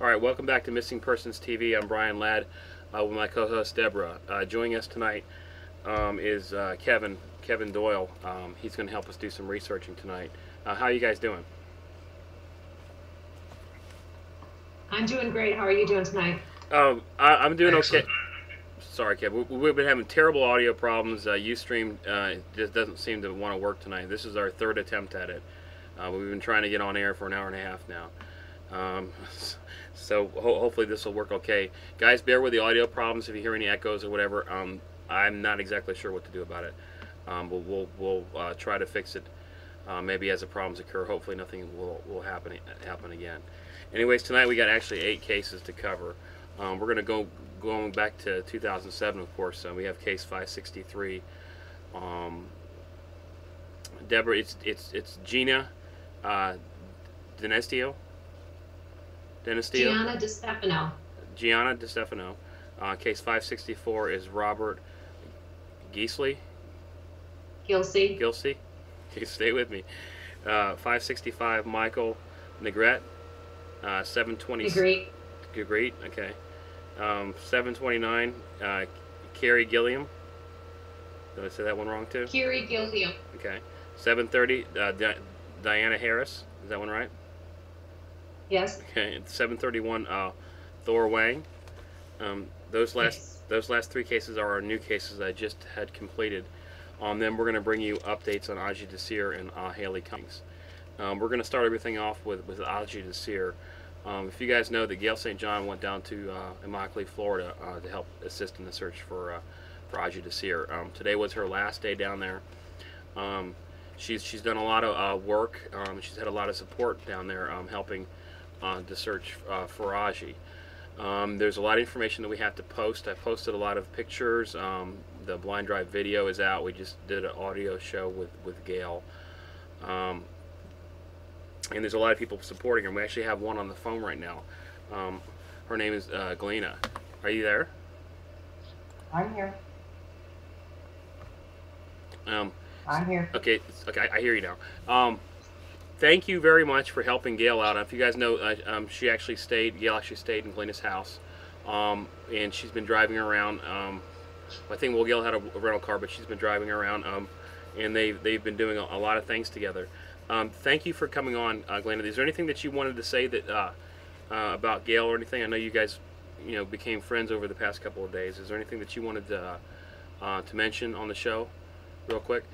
All right, welcome back to Missing Persons TV. I'm Brian Ladd with my co-host Deborah. Joining us tonight is Kevin Doyle. He's going to help us do some researching tonight. How are you guys doing? I'm doing great. How are you doing tonight? I'm doing Excellent. okay. Sorry, Kevin. We've been having terrible audio problems. Ustream just doesn't seem to want to work tonight. This is our third attempt at it. We've been trying to get on air for an hour and a half now. Um, so hopefully this will work okay. Guys, bear with the audio problems if you hear any echoes or whatever. I'm not exactly sure what to do about it. But we'll try to fix it. Maybe as the problems occur, hopefully nothing will happen again. Anyways, tonight we got actually 8 cases to cover. We're going back to 2007, of course. We have case 563. Deborah, it's Gina Denestio. Gianna DeStefano. Gianna DeStefano. Case 564 is Robert Gilsey. Gilsey. Okay, stay with me. 565 Michael Negrete. 720. Agree. Agreed. Okay. 729 Khiry Gilliam. Did I say that one wrong too? Khiry Gilliam. Okay. 730 Diana Harris. Is that one right? Yes. Okay. And 731 Thor Wang. Those last 3 cases are our new cases I just had completed. Then we're going to bring you updates on Adji Desir and Haleigh Cummings. We're going to start everything off with Adji Desir. If you guys know that Gail St. John went down to Immokalee, Florida to help assist in the search for Adji Desir. Today was her last day down there. She's done a lot of work. She's had a lot of support down there helping the search for Adji. There's a lot of information that we have to post. I posted a lot of pictures. The blind drive video is out. We just did an audio show with Gail. And there's a lot of people supporting her. We actually have one on the phone right now. Her name is Galena. Are you there? I'm here. Um, I'm here. okay, I hear you now. Thank you very much for helping Gail out. If you guys know, Gail actually stayed in Galena's house, and she's been driving around. I think Gail had a rental car, but she's been driving around, and they've been doing a lot of things together. Thank you for coming on, Galena. Is there anything that you wanted to say that about Gail or anything? I know you guys, became friends over the past couple of days. Is there anything that you wanted to mention on the show, real quick?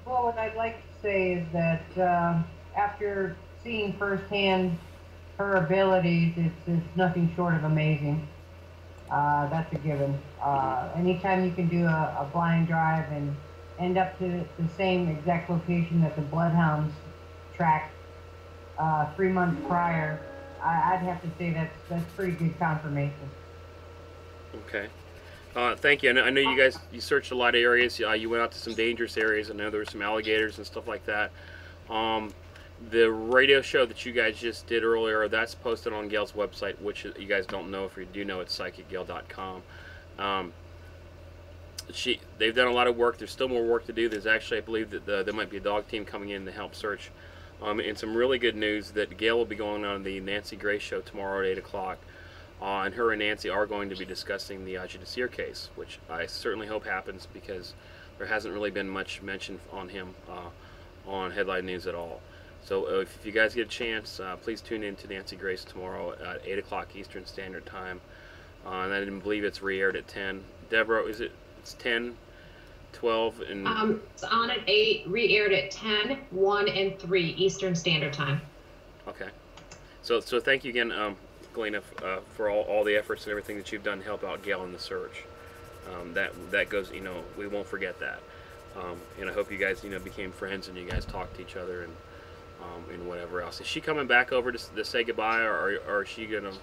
Well, what I'd like to say is that after seeing firsthand her abilities, it's nothing short of amazing. That's a given. Anytime you can do a blind drive and end up to the same exact location that the Bloodhounds tracked 3 months prior, I'd have to say that's pretty good confirmation. Okay. Thank you. I know you guys, you searched a lot of areas. You went out to some dangerous areas. I know there were some alligators and stuff like that. The radio show that you guys just did earlier, that's posted on Gail's website, which you guys don't know. If you do know, it's psychicgail.com. They've done a lot of work. There's still more work to do. There's actually, I believe that there might be a dog team coming in to help search. And some really good news that Gail will be going on the Nancy Grace show tomorrow at 8 o'clock. And her and Nancy are going to be discussing the Adji Desir case, which I certainly hope happens because there hasn't really been much mention on him on Headline News at all. So if you guys get a chance, please tune in to Nancy Grace tomorrow at 8 o'clock Eastern Standard Time. And I didn't believe it's re-aired at 10. Deborah, it's 10, 12, and... It's on at 8, re-aired at 10, 1, and 3 Eastern Standard Time. Okay. So thank you again, Galena, for all the efforts and everything that you've done to help out Gail in the search. That goes, we won't forget that. And I hope you guys, became friends and you guys talked to each other and whatever else. Is she coming back over to say goodbye, or is she gonna,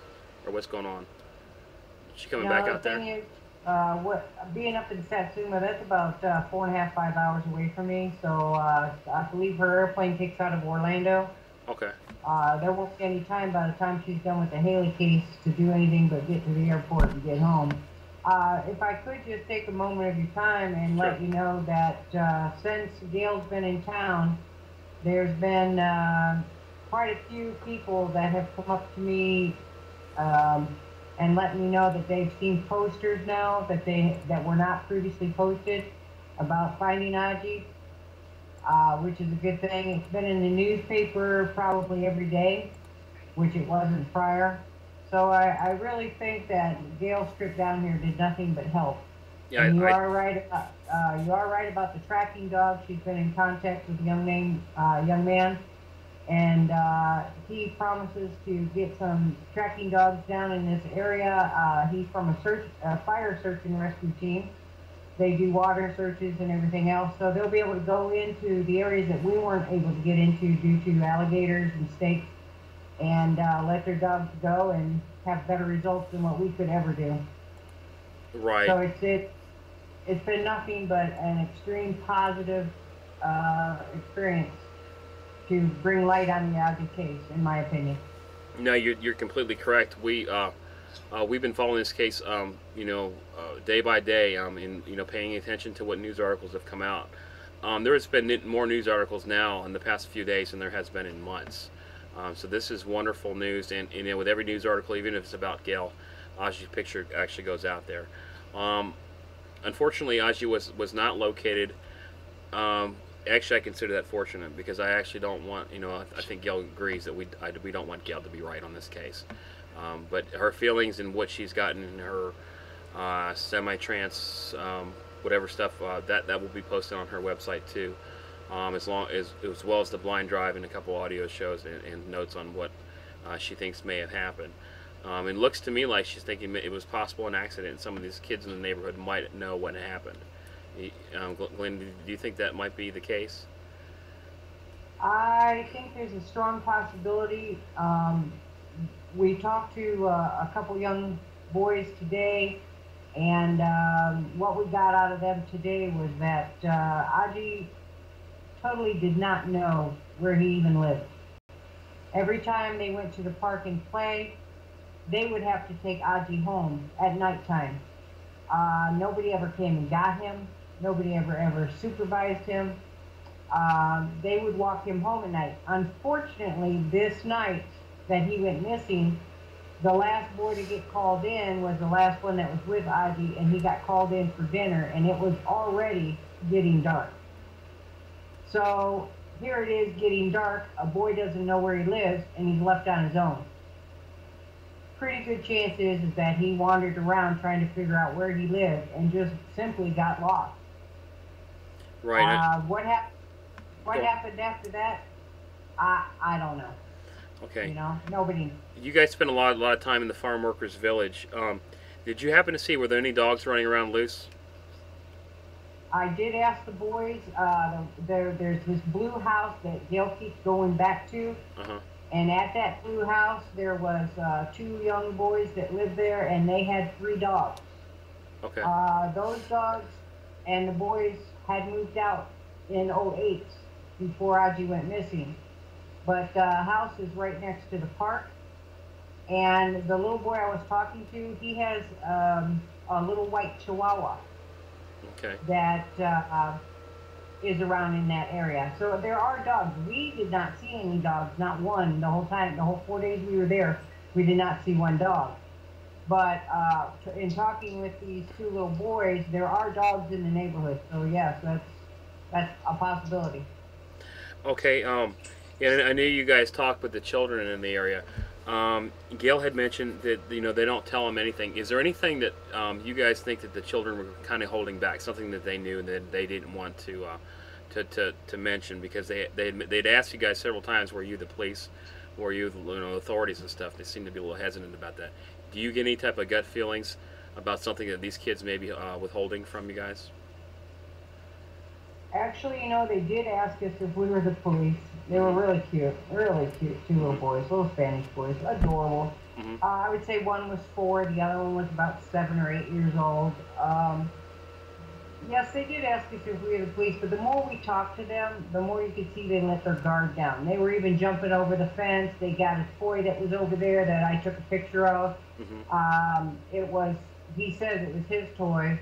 or what's going on? Is she coming back out there? The thing is, being up in Satsuma, that's about 4.5, 5 hours away from me. So I believe her airplane takes out of Orlando. Okay. There won't be any time by the time she's done with the Haleigh case to do anything but get to the airport and get home. If I could just take a moment of your time and let you know that since Gail's been in town, there's been quite a few people that have come up to me and let me know that they've seen posters now that were not previously posted about finding Adji, which is a good thing. It's been in the newspaper probably every day, which it wasn't prior. So I really think that Gail's trip down here did nothing but help. Yeah, and you are right about the tracking dog. She's been in contact with a young man, and he promises to get some tracking dogs down in this area. He's from a fire search and rescue team. They do water searches and everything else, so they'll be able to go into the areas that we weren't able to get into due to alligators and snakes, and let their dogs go and have better results than what we could ever do. Right. So it's been nothing but an extreme positive experience to bring light on the Adji case, in my opinion. No, you're completely correct. We've been following this case, day by day, and paying attention to what news articles have come out. There has been more news articles now in the past few days than there has been in months. So this is wonderful news, and with every news article, even if it's about Gail, Adji's picture actually goes out there. Unfortunately, Adji was not located. Actually, I consider that fortunate because I actually don't want, I think Gail agrees that we don't want Gail to be right on this case. But her feelings and what she's gotten in her semi-trance, whatever stuff, that will be posted on her website too, as well as the blind drive and a couple audio shows and notes on what she thinks may have happened. It looks to me like she's thinking it was possible an accident, and some of these kids in the neighborhood might know what happened. Glenn, do you think that might be the case? I think there's a strong possibility. We talked to a couple young boys today, and what we got out of them today was that Adji totally did not know where he even lived. Every time they went to the park and play, they would have to take Adji home at nighttime. Nobody ever came and got him. Nobody ever supervised him. They would walk him home at night. Unfortunately, this night that he went missing, the last boy to get called in was the last one that was with Adji, and he got called in for dinner, and it was already getting dark. So here it is getting dark, a boy doesn't know where he lives, and he's left on his own. Pretty good chance is that he wandered around trying to figure out where he lived and just simply got lost. Right. What happened after that? I don't know. Okay. Nobody. You guys spent a lot of time in the farm workers' village. Did you happen to see, were there any dogs running around loose? I did ask the boys. There's this blue house that Gail keeps going back to. Uh-huh. And at that blue house, there was 2 young boys that lived there, and they had 3 dogs. Okay. Those dogs and the boys had moved out in '08 before Adji went missing. But the house is right next to the park. And the little boy I was talking to, he has a little white chihuahua. Okay. That is around in that area. So there are dogs. We did not see any dogs, not one, the whole time, the whole 4 days we were there, we did not see one dog. But in talking with these 2 little boys, there are dogs in the neighborhood. So yes, that's a possibility. Okay, yeah, I knew you guys talked with the children in the area. Gail had mentioned that they don't tell them anything. Is there anything that you guys think that the children were kind of holding back, something that they knew and that they didn't want to mention, because they'd asked you guys several times, were you the police, were you authorities and stuff? They seem to be a little hesitant about that. Do you get any type of gut feelings about something that these kids may be withholding from you guys? Actually, they did ask us if we were the police. They were really cute 2 little boys, little Spanish boys, adorable. Mm-hmm. I would say one was 4, the other one was about 7 or 8 years old. Yes, they did ask us if we were the police, but the more we talked to them, the more you could see they let their guard down. They were even jumping over the fence. They got a toy that was over there that I took a picture of. Mm-hmm. He says it was his toy.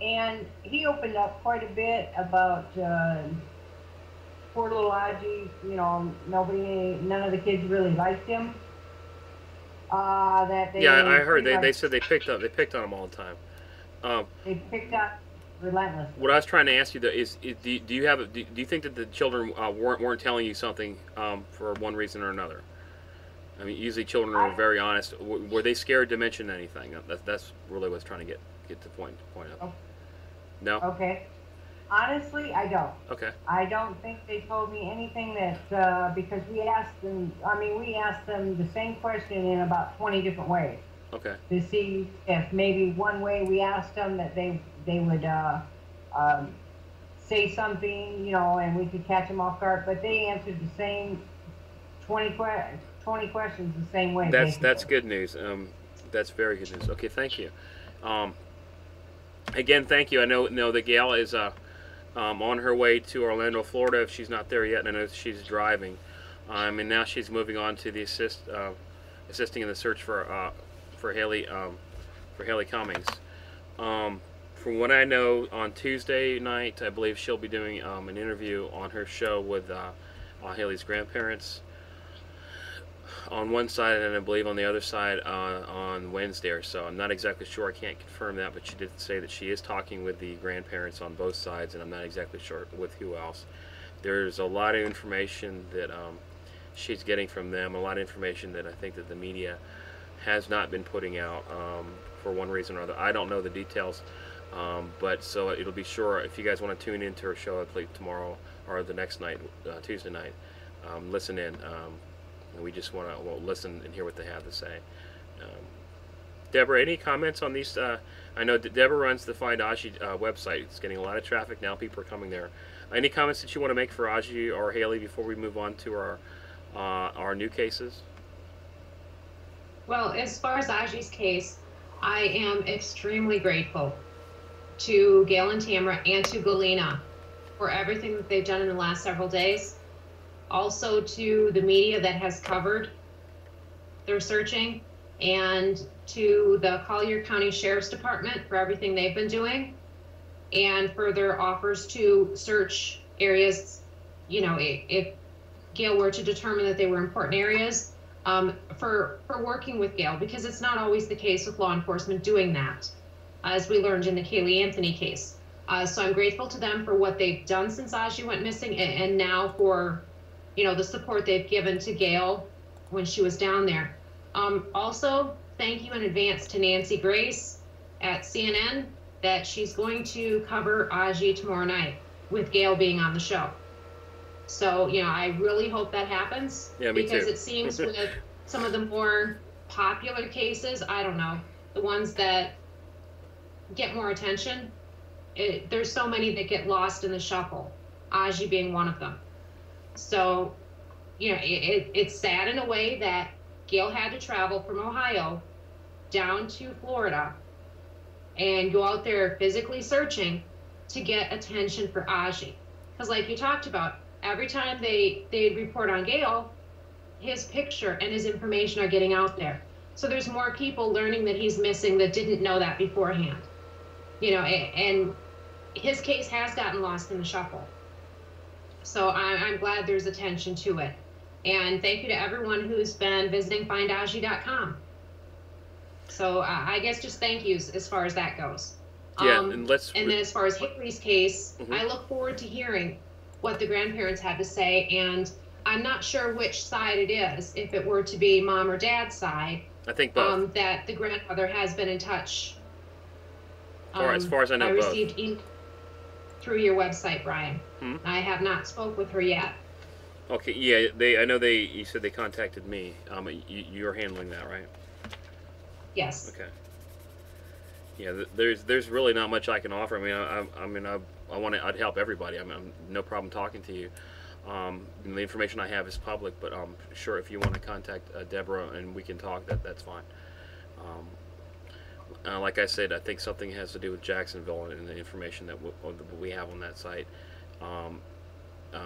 And he opened up quite a bit about poor little Adji, you know, none of the kids really liked him. That they Yeah, I heard pretty they much said they picked on him all the time. Um, they picked up relentlessly. what I was trying to ask you though is do you have do you think that the children weren't telling you something for one reason or another? I mean, usually children are very honest. Were they scared to mention anything? That's really what's trying to get the point of. Oh, No. okay. Honestly, I don't. Okay. I don't think they told me anything that because we asked them. I mean, we asked them the same question in about 20 different ways. Okay. To see if maybe one way we asked them that they would say something, you know, and we could catch them off guard. But they answered the same 20 questions the same way. That's good news. That's very good news. Okay, thank you. Again, thank you. I know that Gail is on her way to Orlando, Florida. If she's not there yet, and I know she's driving, and now she's moving on to the assisting in the search for Haleigh Cummings. From what I know, on Tuesday night, I believe she'll be doing an interview on her show with Haleigh's grandparents on one side, and I believe on the other side on Wednesday or so. I'm not exactly sure. I can't confirm that, but she did say that she is talking with the grandparents on both sides, and I'm not exactly sure with who else. There's a lot of information that she's getting from them, a lot of information that I think that the media has not been putting out for one reason or other. I don't know the details, but so it'll be sure, if you guys want to tune into her show, I believe tomorrow or the next night, Tuesday night, listen in. And we just want to listen and hear what they have to say. Deborah, any comments on these? I know Deborah runs the Find Adji website. It's getting a lot of traffic now. People are coming there. Any comments that you want to make for Adji or Haleigh before we move on to our new cases? Well, as far as Adji's case, I am extremely grateful to Gail and Tamara and to Galena for everything that they've done in the last several days. Also to the media that has covered their searching, and to the Collier County Sheriff's Department for everything they've been doing, and for their offers to search areas, you know, if Gail were to determine that they were important areas, for working with Gail, because it's not always the case with law enforcement doing that, as we learned in the Kaylee Anthony case. So I'm grateful to them for what they've done since Adji went missing, and now for, you know, the support they've given to Gail when she was down there. Also, thank you in advance to Nancy Grace at CNN that she's going to cover Adji tomorrow night with Gail being on the show. So, you know, I really hope that happens. Yeah, me because too. It seems with some of the more popular cases, I don't know, the ones that get more attention, there's so many that get lost in the shuffle, Adji being one of them. So, you know, it's sad in a way that Gail had to travel from Ohio down to Florida and go out there physically searching to get attention for Adji. Because like you talked about, every time they report on Gail, his picture and his information are getting out there. So there's more people learning that he's missing that didn't know that beforehand. You know, and his case has gotten lost in the shuffle. So I'm glad there's attention to it. And thank you to everyone who's been visiting findadji.com. So I guess just thank yous as far as that goes. Yeah, and then as far as Hickry's case, I look forward to hearing what the grandparents had to say. And I'm not sure which side it is, if it were to be mom or dad's side. I think both. That the grandmother has been in touch. As far as I know, I both. received through your website, Brian. I have not spoke with her yet. Okay, yeah, I know you said they contacted me. You're handling that, right? Yes. Okay. Yeah, there's really not much I can offer. I mean, I'd help everybody. I'm no problem talking to you. The information I have is public, but sure, if you want to contact Deborah and we can talk, that's fine. Like I said, I think something has to do with Jacksonville and the information that we have on that site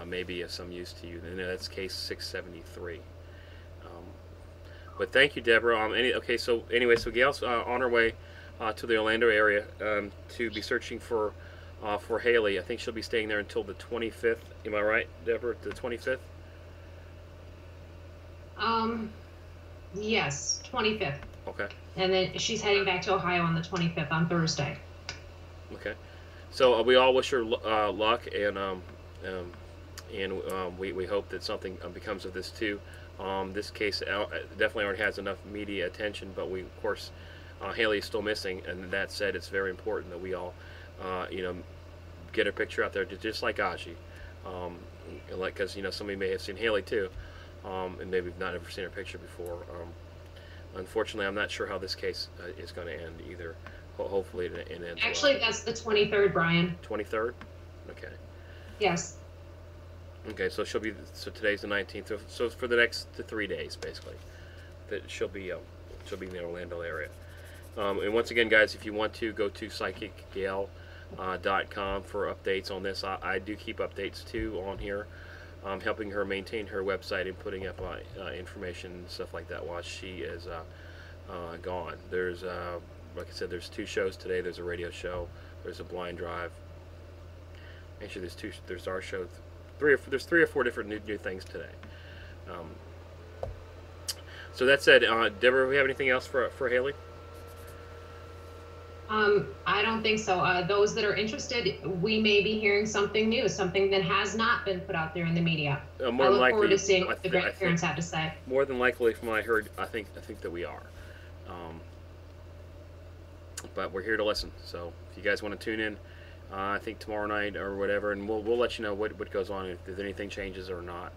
may be of some use to you. And that's case 673. But thank you, Deborah. So Gail's on her way to the Orlando area to be searching for For Haleigh, I think she'll be staying there until the 25th. Am I right, Deborah? The 25th? Yes, 25th. Okay. And then she's heading back to Ohio on the 25th on Thursday. Okay. So we all wish her luck, and we hope that something becomes of this too. This case definitely already has enough media attention, but we, of course, Haleigh is still missing, and that said, it's very important that we all, get her picture out there, just like Adji, because somebody may have seen Haleigh too, and maybe not ever seen her picture before. Unfortunately, I'm not sure how this case is going to end either. Hopefully, it ends. Actually, that's the 23rd, Brian. 23rd. Okay. Yes. Okay, so she'll be. So today's the 19th. So for the next 3 days, basically, that she'll be in the Orlando area. And once again, guys, if you want to go to psychicgail.com for updates on this, I do keep updates too on here, helping her maintain her website and putting up information and stuff like that while she is gone. There's, like I said, there's 2 shows today. There's a radio show. There's a blind drive. Actually, there's 2. There's our show. There's 3 or 4 different new things today. So that said, Deborah, do we have anything else for Haleigh? I don't think so. Those that are interested, we may be hearing something new, something that has not been put out there in the media. More I than look likely, forward to seeing what the grandparents have to say. More than likely, from what I heard, I think that we are. But we're here to listen. So if you guys want to tune in, I think tomorrow night or whatever, and we'll let you know what goes on, if anything changes or not.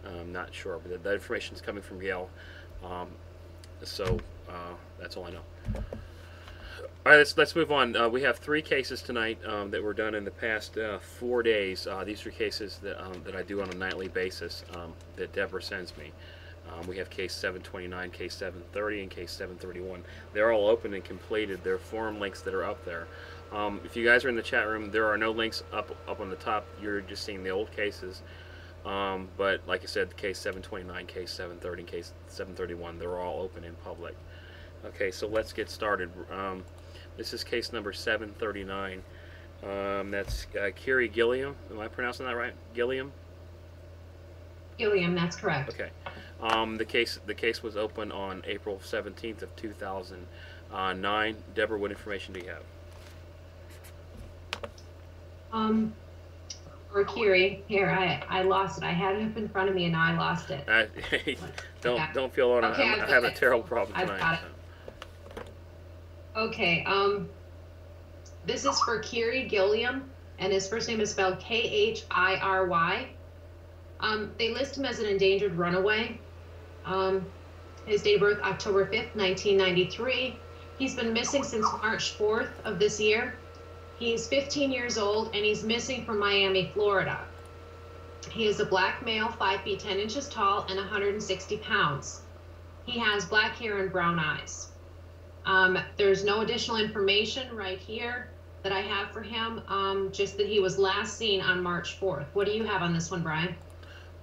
I'm not sure, but that information is coming from Gail. So that's all I know. All right, let's move on. We have 3 cases tonight that were done in the past 4 days. These are cases that I do on a nightly basis that Deborah sends me. We have case 729, case 730, and case 731. They're all open and completed. There are forum links that are up there. If you guys are in the chat room, there are no links up on the top. You're just seeing the old cases. But like I said, case 729, case 730, and case 731, they're all open in public. Okay, so let's get started. This is case number 739. That's Khiry Gilliam. Am I pronouncing that right? Gilliam? Gilliam, that's correct. Okay. The case was open on April 17th of 2009. Deborah, what information do you have? For Khiry, here, I lost it. I had it up in front of me and now I lost it. Don't feel alone. Okay, I'm having a terrible problem tonight. I've got it. Okay, this is for Khiry Gilliam, and his first name is spelled Khiry. They list him as an endangered runaway. His date of birth, October 5th, 1993. He's been missing since March 4th of this year. He's 15 years old, and he's missing from Miami, Florida. He is a black male, 5 feet 10 inches tall, and 160 pounds. He has black hair and brown eyes. There's no additional information right here that I have for him, just that he was last seen on March 4th. What do you have on this one, Brian?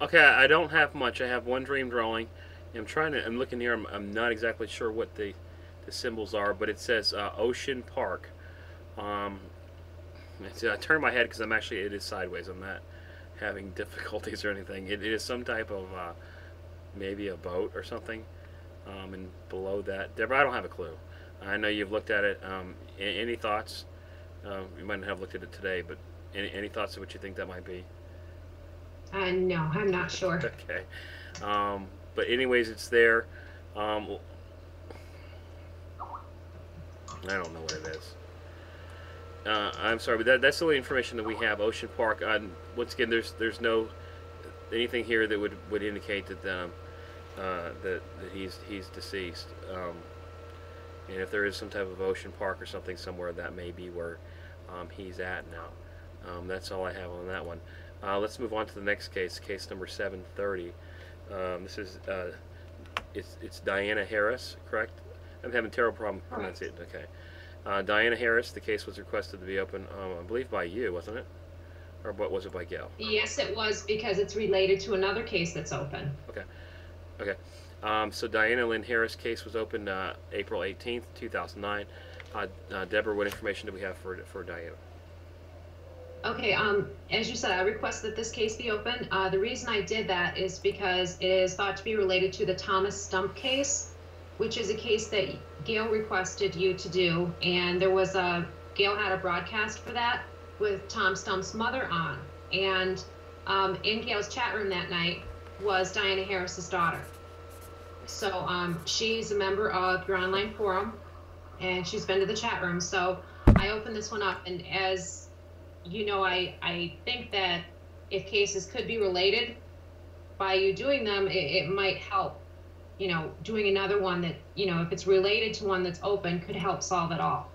Okay, I don't have much. I have one dream dwelling. I'm looking here. I'm not exactly sure what the symbols are, but it says Ocean Park. I turn my head because it is sideways. I'm not having difficulties or anything. It is some type of maybe a boat or something. And below that, Deborah, I don't have a clue. I know you've looked at it. Any thoughts? You might not have looked at it today, but any thoughts of what you think that might be? No, I'm not sure. Okay. But anyways, it's there. I don't know what it is. I'm sorry, but that's the only information that we have. Ocean Park. Once again, there's no anything here that would indicate that that he's deceased. And if there is some type of ocean park or something somewhere, that may be where he's at now. That's all I have on that one. Let's move on to the next case, case number 730. This is it's Diana Harris, correct? I'm having a terrible problem pronouncing it. Okay. Diana Harris, the case was requested to be open, I believe by you, wasn't it? Or what was it, by Gail? Yes, it was, because it's related to another case that's open. Okay. Okay. So Diana Lynn Harris case was opened April 18th, 2009. Deborah, what information do we have for Diana? Okay, as you said, I request that this case be open. The reason I did that is because it is thought to be related to the Thomas Stump case, which is a case that Gail requested you to do, and Gail had a broadcast for that with Tom Stump's mother on, and in Gail's chat room that night was Diana Harris's daughter. So she's a member of your online forum, and she's been to the chat room. So I opened this one up, and as you know, I think that if cases could be related, by you doing them, it might help, you know, doing another one that, you know, if it's related to one that's open, could help solve it all.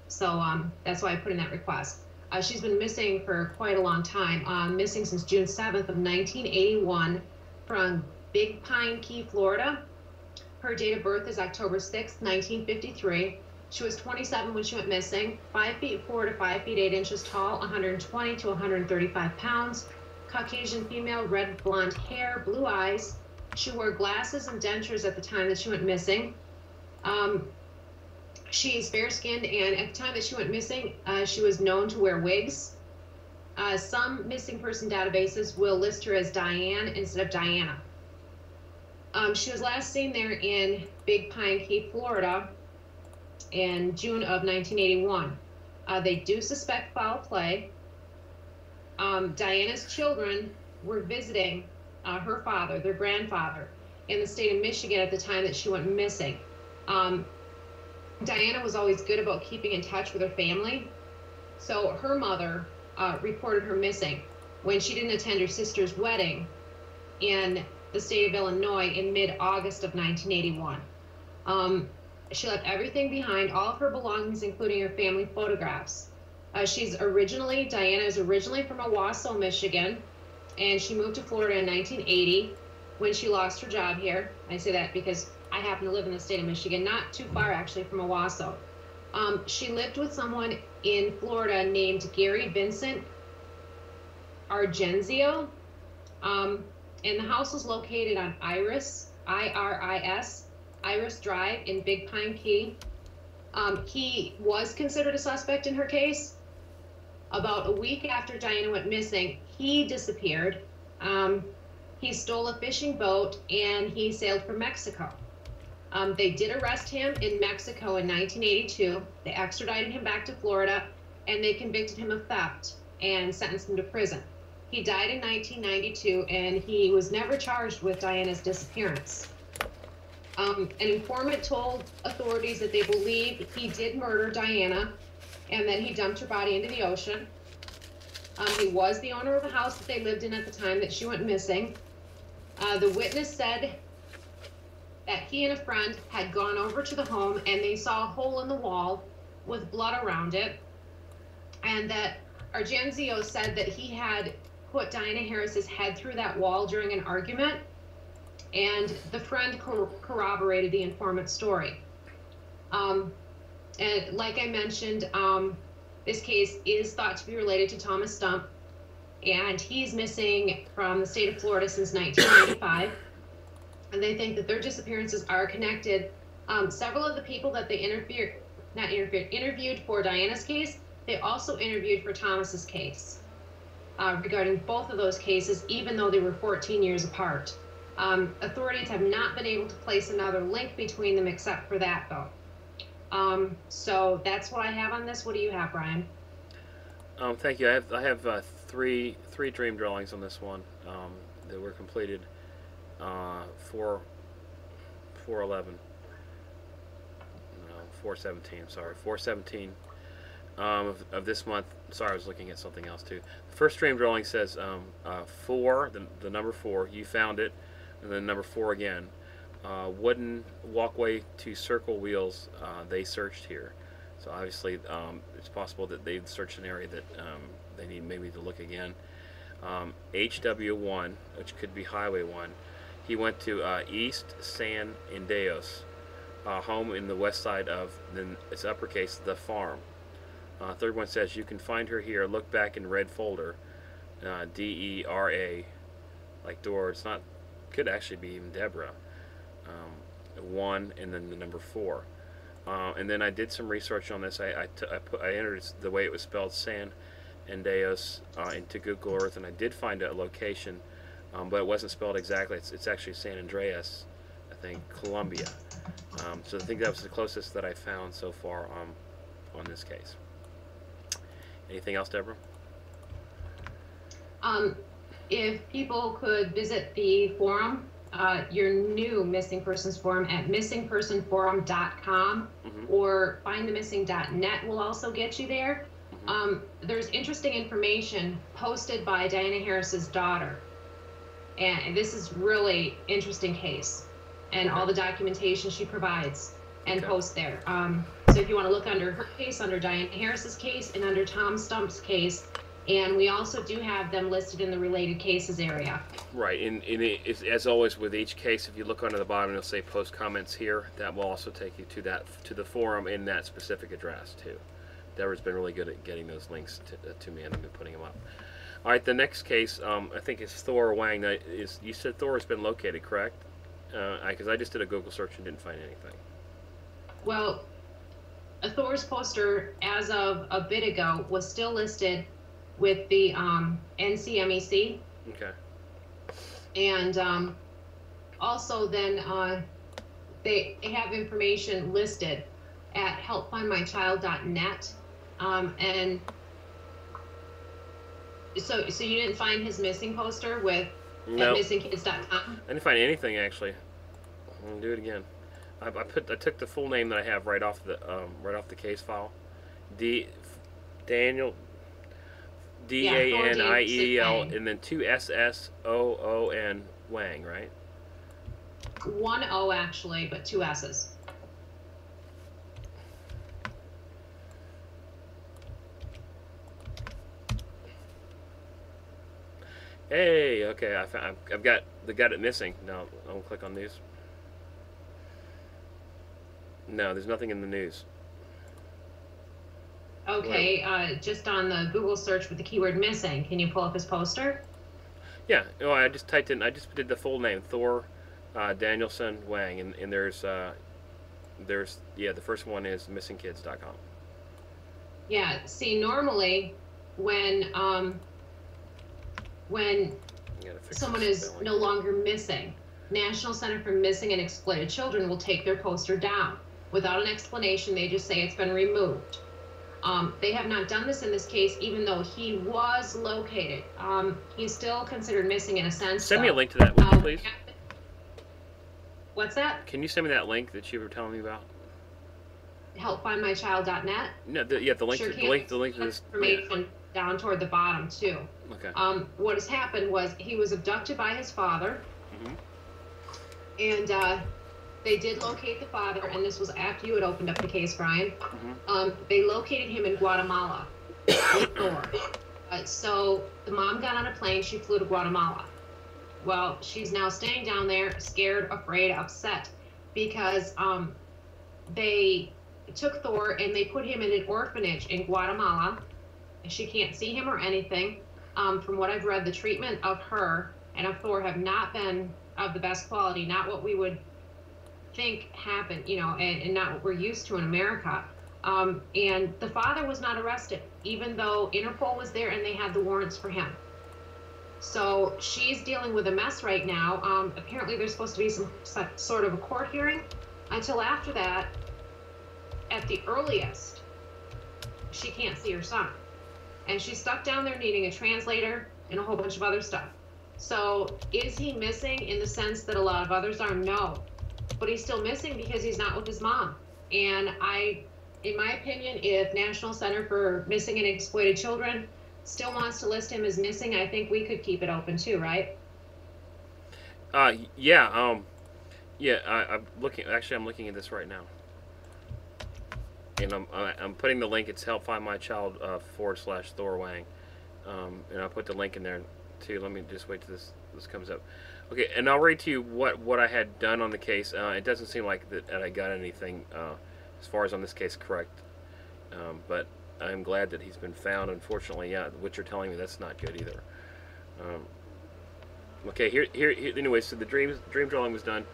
So that's why I put in that request. She's been missing for quite a long time, missing since June 7th of 1981 from Big Pine Key, Florida. Her date of birth is October 6th, 1953. She was 27 when she went missing, 5'4" to 5'8" tall, 120 to 135 pounds, Caucasian female, red blonde hair, blue eyes. She wore glasses and dentures at the time that she went missing. She's fair-skinned, and at the time that she went missing, she was known to wear wigs. Some missing person databases will list her as Diane instead of Diana. She was last seen there in Big Pine Key, Florida, in June of 1981. They do suspect foul play. Diana's children were visiting her father, their grandfather, in the state of Michigan at the time that she went missing. Diana was always good about keeping in touch with her family. So her mother reported her missing when she didn't attend her sister's wedding in the state of Illinois in mid-August of 1981. She left everything behind, all of her belongings, including her family photographs. Diana is originally from Owasso, Michigan, and she moved to Florida in 1980 when she lost her job here. I say that because I happen to live in the state of Michigan, not too far actually from Owasso. She lived with someone in Florida named Gary Vincent Argenzio, and the house was located on Iris, I-R-I-S, Iris Drive in Big Pine Key. He was considered a suspect in her case. About a week after Diana went missing, he disappeared. He stole a fishing boat and he sailed for Mexico. They did arrest him in Mexico in 1982. They extradited him back to Florida, and they convicted him of theft and sentenced him to prison. He died in 1992, and he was never charged with Diana's disappearance. An informant told authorities that they believe he did murder Diana and that he dumped her body into the ocean. He was the owner of the house that they lived in at the time that she went missing. The witness said that he and a friend had gone over to the home and they saw a hole in the wall with blood around it, and that Argenzio said that he had put Diana Harris's head through that wall during an argument, and the friend corroborated the informant's story. And like I mentioned, this case is thought to be related to Thomas Stump, and he's missing from the state of Florida since 1995. And they think that their disappearances are connected. Several of the people that they interviewed for Diana's case, they also interviewed for Thomas's case regarding both of those cases, even though they were 14 years apart. Authorities have not been able to place another link between them except for that, though. So that's what I have on this. What do you have, Brian? Thank you. I have three dream drawings on this one that were completed. 4/11. No, 4/17. Sorry, 4/17 of this month. Sorry, I was looking at something else too. The first dream drawing says 4, the number 4. You found it, and then number 4 again. Wooden walkway to circle wheels. They searched here, so obviously it's possible that they searched an area that they need maybe to look again. HW1, which could be Highway 1. He went to East San Indeos, home in the west side of, then it's uppercase, the farm. Third one says, you can find her here. Look back in red folder. D-E-R-A, like Dora. It's not, could actually be even Deborah. 1 and then the number 4. And then I did some research on this. I entered the way it was spelled, San Endeos into Google Earth, and I did find a location, but it wasn't spelled exactly. It's actually San Andreas, I think, Colombia. So I think that was the closest that I found so far on this case. Anything else, Deborah? If people could visit the forum, your new missing persons forum at missingpersonforum.com or findthemissing.net will also get you there. There's interesting information posted by Diana Harris's daughter, and this is really interesting case, and all the documentation she provides and posts there. So if you want to look under her case, under Diana Harris's case, and under Tom Stump's case, and we also do have them listed in the related cases area. Right, and as always with each case, if you look under the bottom, it'll say post comments here. That will also take you to the forum in that specific address too. Deborah's been really good at getting those links to me, and I've been putting them up. All right, the next case I think is Thor Wang. Now, you said Thor has been located, correct? Because I just did a Google search and didn't find anything. Well, a Thor's poster, as of a bit ago, was still listed with the NCMEC. Okay. And also then they have information listed at helpfindmychild.net. And so you didn't find his missing poster with at missingkids.com? I didn't find anything actually. I'm gonna do it again. I took the full name that I have right off the case file. Daniel Daniel, and then 2 SSOON Wang, right? 1 O actually, but 2 S's. Hey, okay, I've got it missing. Now I'll click on news. No, there's nothing in the news. Okay, just on the Google search with the keyword missing, can you pull up his poster? Yeah, I just typed in, I just did the full name, Thor Danielson Wang, and there's the first one is missingkids.com. Yeah, see, normally when someone is no longer missing, National Center for Missing and Exploited Children will take their poster down. Without an explanation, they just say it's been removed. They have not done this in this case, even though he was located. He's still considered missing in a sense. Send me a link to that, would you please? What's that? Can you send me that link that you were telling me about? Helpfindmychild.net? No, the link. Sure, the link to this information down toward the bottom too. Okay. What has happened was he was abducted by his father, and they did locate the father, and this was after you had opened up the case, Brian. They located him in Guatemala with Thor. So the mom got on a plane, she flew to Guatemala. Well, she's now staying down there, scared, afraid, upset, because they took Thor and they put him in an orphanage in Guatemala. She can't see him or anything. From what I've read, the treatment of her and of Thor have not been of the best quality, not what we would think happened, and not what we're used to in America. And the father was not arrested, even though Interpol was there and they had the warrants for him. So she's dealing with a mess right now. Apparently there's supposed to be some sort of a court hearing. Until after that, at the earliest, she can't see her son. And she's stuck down there needing a translator and a whole bunch of other stuff. So is he missing in the sense that a lot of others are? No. But he's still missing because he's not with his mom. And in my opinion, if National Center for Missing and Exploited Children still wants to list him as missing, I think we could keep it open too, right? Yeah. I'm looking. Actually, I'm looking at this right now, and I'm putting the link. It's Help Find My Child / Thor Wang, and I'll put the link in there too. Let me just wait till this comes up. Okay, and I'll read to you what I had done on the case. It doesn't seem like that I got anything as far as on this case correct, but I'm glad that he's been found. Unfortunately, yeah, what you're telling me, that's not good either. Okay, here. Anyway, so the dream drawing was done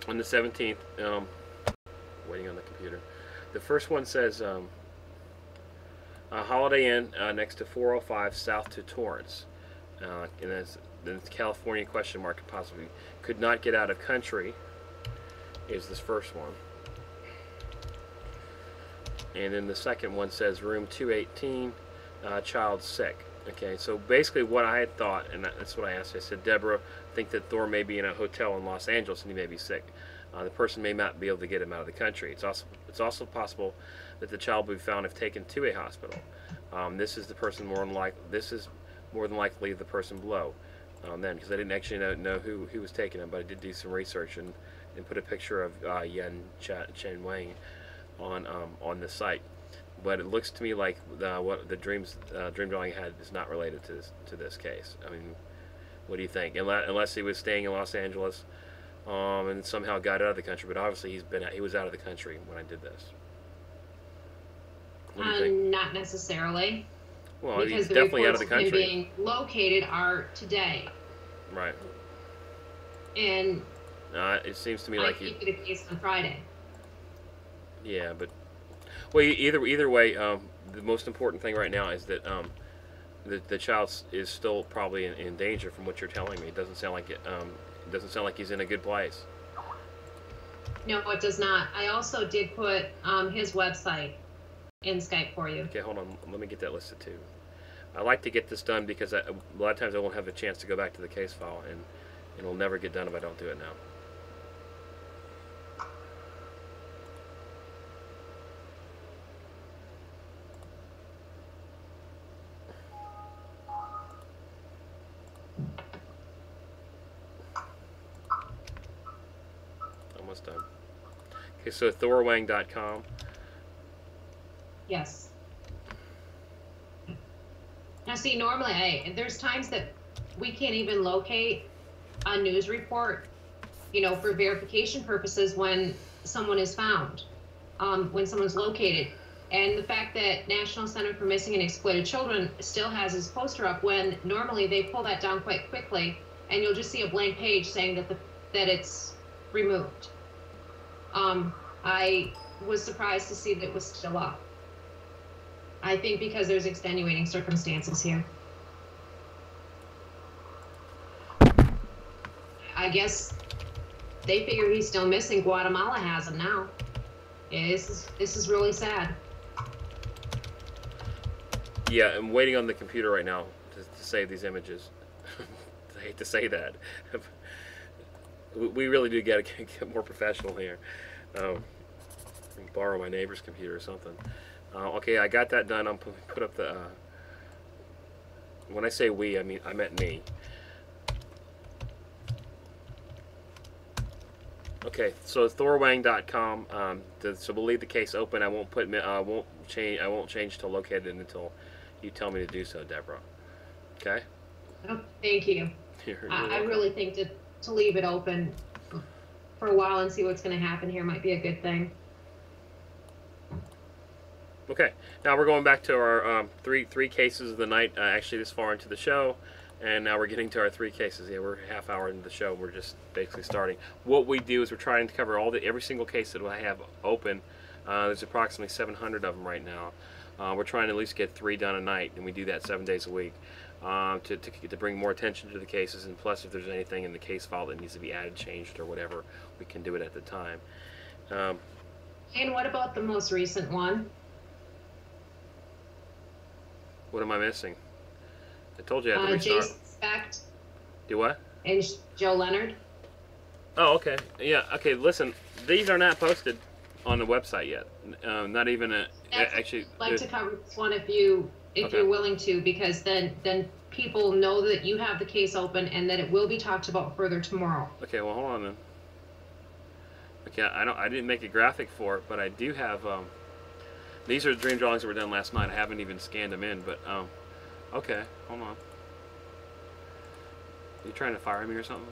on the 17th. Waiting on the computer. The first one says Holiday Inn next to 405 south to Torrance. And then California question mark possibly could not get out of country is this first one. And then the second one says room 218, child sick. Okay, so basically what I had thought, and that's what I asked, I said, Deborah, I think that Thor may be in a hotel in Los Angeles and he may be sick. The person may not be able to get him out of the country. It's also possible that the child will be found if taken to a hospital. This is more than likely the person below. Then, because I didn't actually know who was taking him, but I did do some research and put a picture of Chen Wang on the site. But it looks to me like what the dream drawing had is not related to this case. I mean, what do you think? Unless he was staying in Los Angeles and somehow got out of the country, but obviously he was out of the country when I did this. What do you think? Not necessarily. Well, because he's the definitely out of reports the of him country. being located are today. Right. And It seems to me I like keep it a case on Friday. Yeah, but well, either way, the most important thing right now is that the child is still probably in danger from what you're telling me. It doesn't sound like it. It doesn't sound like he's in a good place. No, it does not. I also did put his website in Skype for you. Okay, hold on. Let me get that listed too. I like to get this done because a lot of times I won't have a chance to go back to the case file, and it'll never get done if I don't do it now. Almost done. Okay, so thorwang.com. Yes. Now, see, normally there's times that we can't even locate a news report, for verification purposes when someone is found, when someone's located. And the fact that National Center for Missing and Exploited Children still has his poster up when normally they pull that down quite quickly, and you'll just see a blank page saying that it's removed. I was surprised to see that it was still up. I think because there's extenuating circumstances here. I guess they figure he's still missing. Guatemala has him now. This is really sad. Yeah, I'm waiting on the computer right now to save these images. I hate to say that. We really do get more professional here. Borrow my neighbor's computer or something. Okay, I got that done. I'm put up the. When I say we, I meant me. Okay, so thorwang.com. So we'll leave the case open. I won't change to located until you tell me to do so, Deborah. Okay. Oh, thank you. You're I really think to leave it open for a while and see what's going to happen here might be a good thing. Okay, now we're going back to our three cases of the night, actually this far into the show, and now we're getting to our 3 cases. Yeah, we're a half hour into the show, we're just basically starting. What we do is we're trying to cover every single case that I have open. There's approximately 700 of them right now. We're trying to at least get 3 done a night, and we do that 7 days a week to bring more attention to the cases, and plus if there's anything in the case file that needs to be added, changed, or whatever, we can do it at the time. And what about the most recent one? What am I missing? I told you I had to restart. Jason Spect. Do what? And Joe Leonard. Oh, okay. Yeah, okay, listen, these are not posted on the website yet. Not even actually. I'd like to cover this one if you're willing to, because then people know that you have the case open and that it will be talked about further tomorrow. Okay, well, hold on then. Okay, I didn't make a graphic for it, but I do have these are the dream drawings that were done last night. I haven't even scanned them in, but okay, hold on. You trying to fire me or something?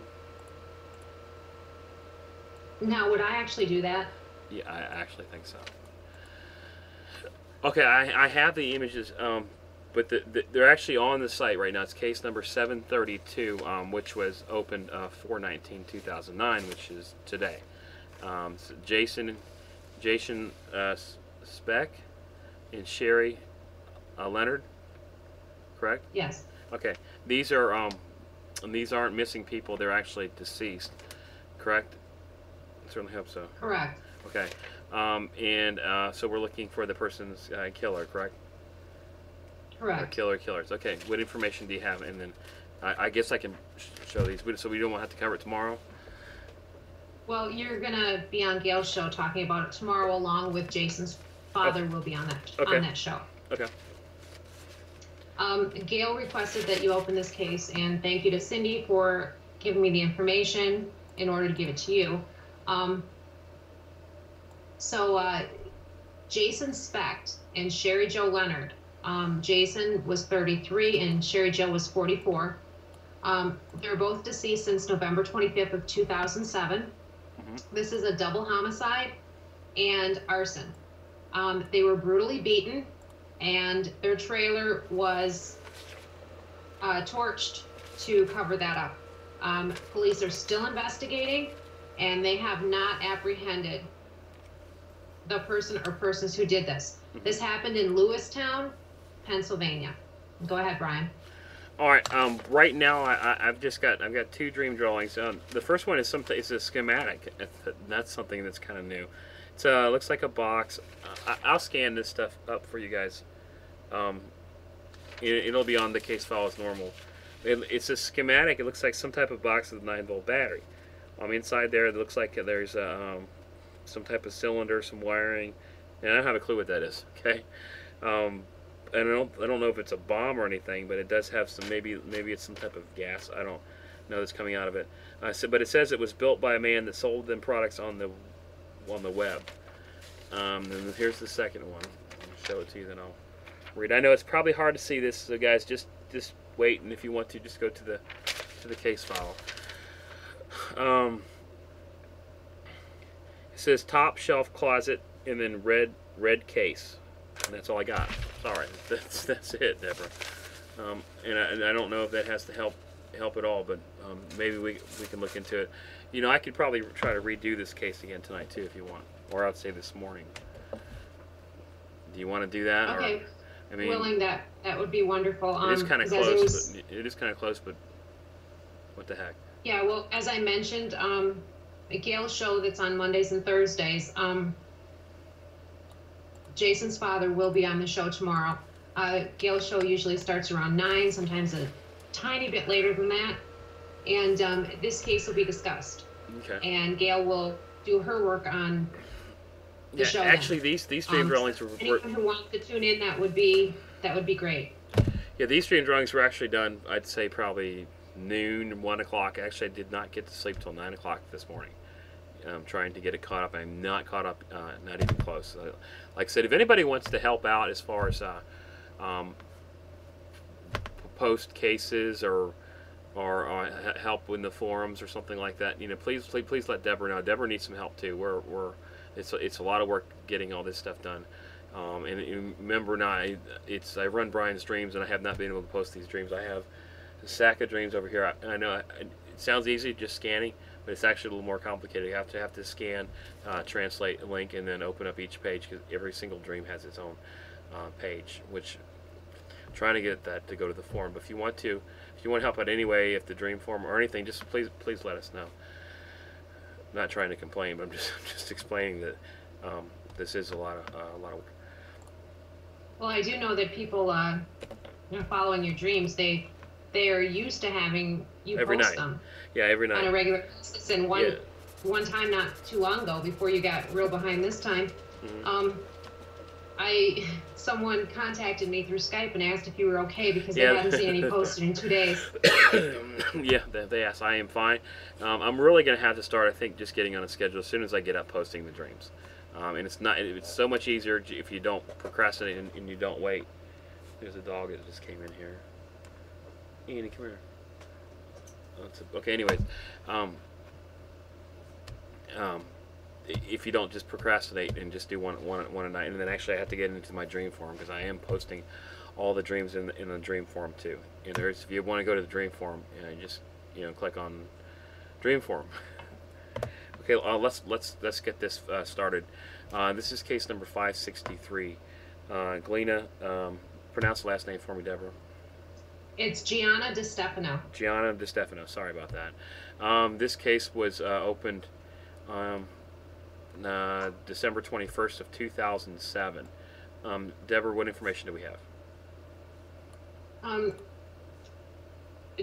Now, would I actually do that? Yeah, I actually think so. Okay, I have the images, but they're actually on the site right now. It's case number 732, which was opened 4/19/2009, which is today. So Jason Spect and Sherry Leonard, correct? Yes. Okay. These aren't missing people. They're actually deceased, correct? I certainly hope so. Correct. Okay. So we're looking for the person's killer, correct? Correct. Or killers. Okay. What information do you have? And then I guess I can show these. So we don't have to cover it tomorrow? Well, you're going to be on Gail's show talking about it tomorrow, along with Jason's father will be on that show. Okay. Gail requested that you open this case, and thank you to Cindy for giving me the information in order to give it to you. Jason Spect and Sherry Jo Leonard. Jason was 33 and Sherry Jo was 44. They're both deceased since November 25th of 2007. This is a double homicide and arson. They were brutally beaten, and their trailer was torched to cover that up. Police are still investigating, and they have not apprehended the person or persons who did this. This happened in Lewistown, Pennsylvania. Go ahead, Brian. All right. Right now, I've got two dream drawings. The first one is it's a schematic. That's something that's kind of new. It looks like a box. I'll scan this stuff up for you guys. It'll be on the case file as normal. It's a schematic. It looks like some type of box with a 9-volt battery. Inside there, it looks like there's some type of cylinder, some wiring, and I don't have a clue what that is. Okay. And I don't know if it's a bomb or anything, but it does have some, maybe it's some type of gas. I don't know that's coming out of it. But it says it was built by a man that sold them products on the web. And then here's the second one. I'll show it to you, then I'll read. I know it's probably hard to see this, so guys, just wait, and if you want to, just go to the case file. It says top shelf closet, and then red case. And that's all I got. Sorry, that's it, Deborah. And I don't know if that has to help at all, but maybe we can look into it. I could probably try to redo this case again tonight too, if you want, or I'd say this morning. Do you want to do that? Okay. Or, willing, that would be wonderful. It is kind of close. It is kind of close, but what the heck? Yeah. Well, as I mentioned, Gail's show that's on Mondays and Thursdays. Jason's father will be on the show tomorrow. Gail's show usually starts around 9, sometimes a tiny bit later than that. And this case will be discussed. Okay. And Gail will do her work on the show. Actually, these stream drawings were. Anyone who wants to tune in, that would be great. Yeah, these stream drawings were actually done, I'd say probably noon, 1 o'clock. Actually, I did not get to sleep till 9 o'clock this morning. I'm trying to get it caught up. I'm not caught up, not even close. Like I said, if anybody wants to help out as far as post cases or help in the forums or something like that, please let Deborah know. Deborah needs some help too. It's a lot of work getting all this stuff done. And remember now, I run Brian's Dreams, and I have not been able to post these dreams. I have a sack of dreams over here. I know it sounds easy, just scanning, but it's actually a little more complicated. You have to scan, translate a link, and then open up each page, because every single dream has its own page. Which I'm trying to get that to go to the forum. But if you want to help out anyway, if the dream forum or anything, just please let us know. I'm not trying to complain, but I'm just explaining that this is a lot of work. Well, I do know that people following your dreams, they are used to having you every post night. them. Yeah, every night. On a regular basis. And one time not too long ago, before you got real behind this time, someone contacted me through Skype and asked if you were okay, because they hadn't seen any posted in 2 days. Yeah, they asked. I am fine. I'm really going to have to start, I think, just getting on a schedule as soon as I get up posting the dreams. And it's so much easier if you don't procrastinate and you don't wait. There's a dog that just came in here. Andy, come here. Okay, anyways, if you don't just procrastinate and just do one a night, and then actually I have to get into my dream forum, because I am posting all the dreams in the dream forum too. And if you want to go to the dream forum, just click on dream forum. Okay, let's get this started. This is case number 563. Galena Pronounce the last name for me, Deborah. It's Gianna DeStefano. Gianna DeStefano. Sorry about that. This case was opened December 21st of 2007. Deborah, what information do we have?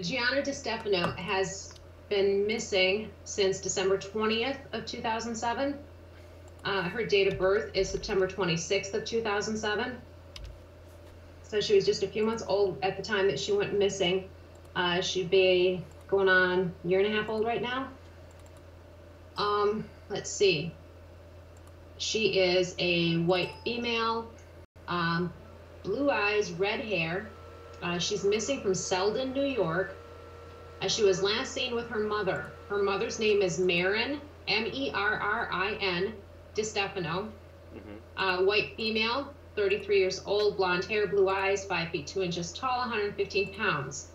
Gianna DeStefano has been missing since December 20th of 2007. Her date of birth is September 26th of 2007. So she was just a few months old at the time that she went missing. She'd be going on a year and a half old right now. Let's see. She is a white female, blue eyes, red hair. She's missing from Selden, New York. She was last seen with her mother. Her mother's name is Merrin, M-E-R-R-I-N, DeStefano. White female, 33 years old, blonde hair, blue eyes, 5 feet 2 inches tall, 115 pounds.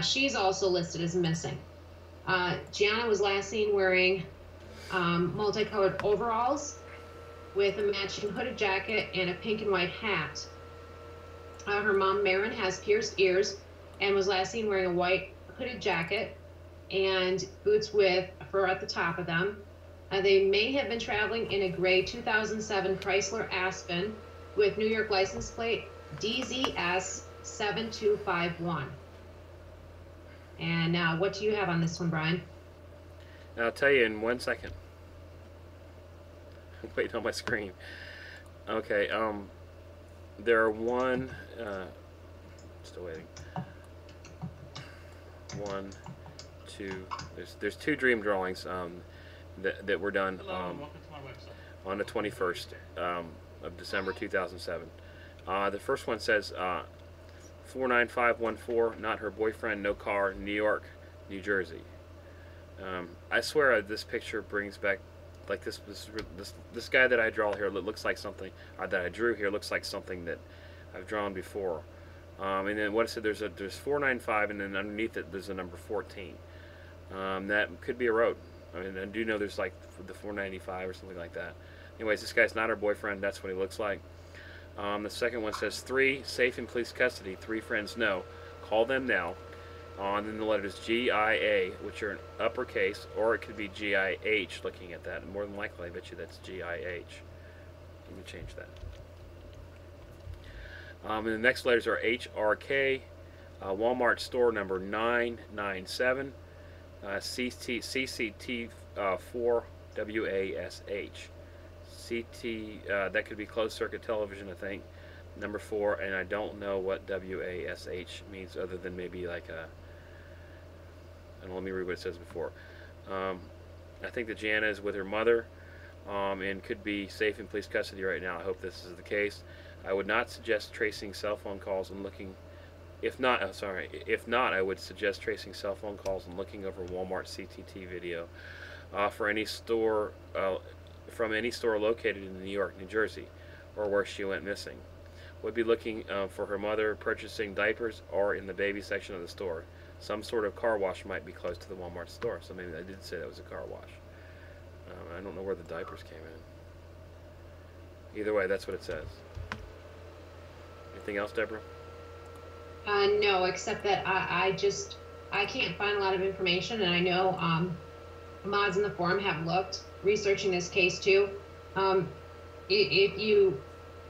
She's also listed as missing. Gianna was last seen wearing multicolored overalls with a matching hooded jacket and a pink and white hat. Her mom, Merrin, has pierced ears and was last seen wearing a white hooded jacket and boots with fur at the top of them. They may have been traveling in a gray 2007 Chrysler Aspen with New York license plate DZS 7251. And now, what do you have on this one, Brian? I'll tell you in 1 second. I'm waiting on my screen. Okay, there are still waiting. 1, 2, there's 2 dream drawings that were done on the 21st of December 2007. The first one says 49514, not her boyfriend, no car, New York, New Jersey. I swear this picture brings back, like this guy that I draw here looks like something, that I drew here looks like something that I've drawn before. And then what I said, there's 495, and then underneath it there's a number 14. That could be a road. I mean, I do know there's like the 495 or something like that. Anyways, this guy's not her boyfriend. That's what he looks like. The second one says 3, safe in police custody. 3 friends, no. Call them now. And then the letters G-I-A, which are in uppercase, or it could be G-I-H, looking at that. And more than likely, I bet you that's G-I-H. Let me change that. And the next letters are H-R-K, Walmart store number 997, CCT 4 W-A-S-H. CT, that could be closed circuit television, I think, number 4, and I don't know what W-A-S-H means other than maybe like a, and let me read what it says before. I think that Gianna is with her mother and could be safe in police custody right now. I hope this is the case. I would not suggest tracing cell phone calls and looking, if not, I would suggest tracing cell phone calls and looking over Walmart CTT video for any store, from any store located in New York, New Jersey, or where she went missing. Would be looking for her mother purchasing diapers or in the baby section of the store. Some sort of car wash might be close to the Walmart store, so maybe I did say that was a car wash. I don't know where the diapers came in. Either way, that's what it says. Anything else, Deborah? No, except that I can't find a lot of information, and I know mods in the forum have looked, researching this case too. If you